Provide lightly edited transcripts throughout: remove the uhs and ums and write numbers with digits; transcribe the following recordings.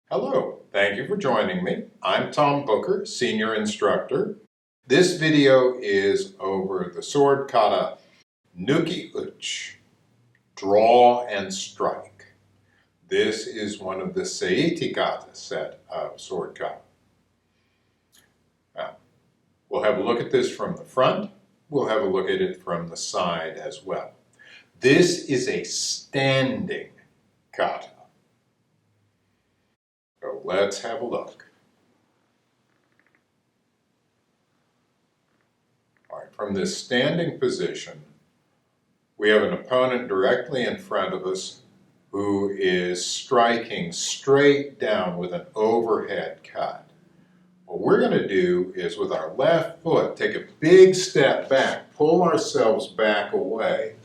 Hello, thank you for joining me. I'm Tom Booker, Senior Instructor. This video is over the sword kata Nuki-Uchi, draw and strike. This is one of the Seitei Kata set of sword kata. Now, we'll have a look at this from the front. We'll have a look at it from the side as well. This is a standing kata. So let's have a look. All right, from this standing position, we have an opponent directly in front of us who is striking straight down with an overhead cut. What we're going to do is with our left foot, take a big step back, pull ourselves back away.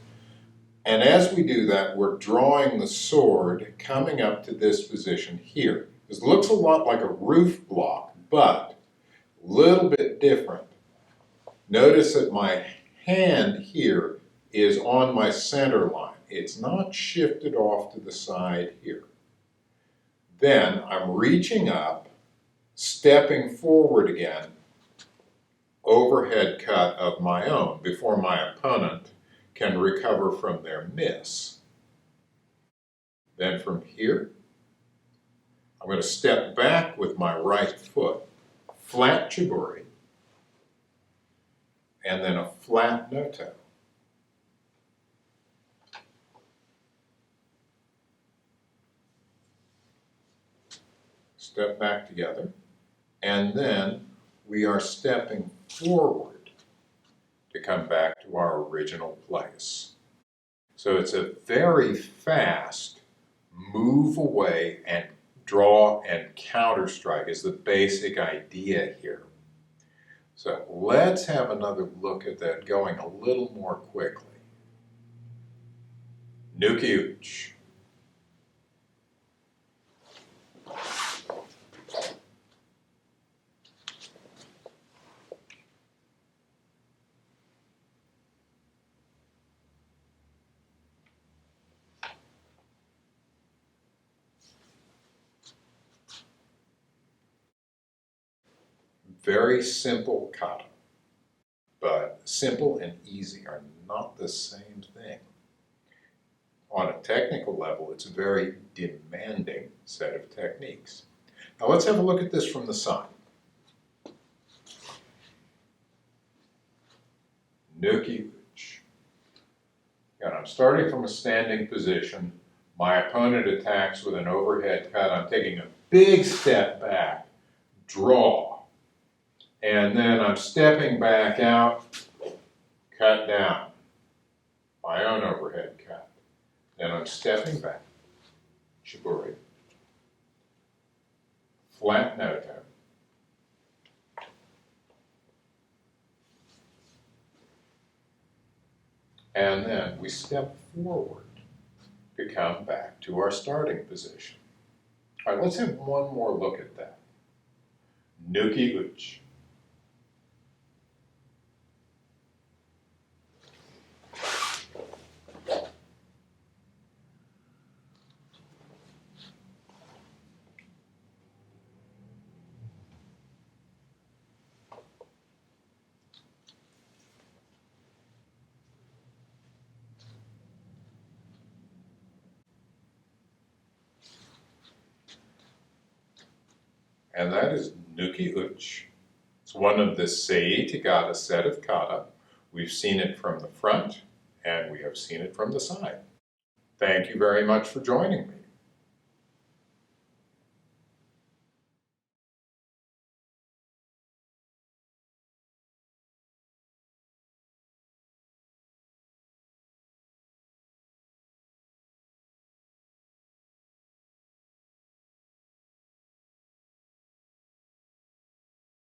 And as we do that, we're drawing the sword coming up to this position here. This looks a lot like a roof block, but a little bit different. Notice that my hand here is on my center line. It's not shifted off to the side here. Then I'm reaching up, stepping forward again, overhead cut of my own before my opponent can recover from their miss. Then from here, I'm going to step back with my right foot, flat chiburi, and then a flat no-toe. Step back together, and then we are stepping forward to come back to our original place. So it's a very fast move away and draw and counter strike is the basic idea here. So let's have another look at that going a little more quickly. Nuki-Uchi. Very simple kata, but simple and easy are not the same thing. On a technical level, it's a very demanding set of techniques. Now let's have a look at this from the side. Nuki-Uchi. And I'm starting from a standing position. My opponent attacks with an overhead cut. I'm taking a big step back, draw. And then I'm stepping back out, cut down, my own overhead cut. Then I'm stepping back, chiburi, flat no-toe, and then we step forward to come back to our starting position. All right, let's have one more look at that. Nuki-Uchi. And that is Nuki-Uchi. It's one of the Seitei Kata set of kata. We've seen it from the front, and we have seen it from the side. Thank you very much for joining me.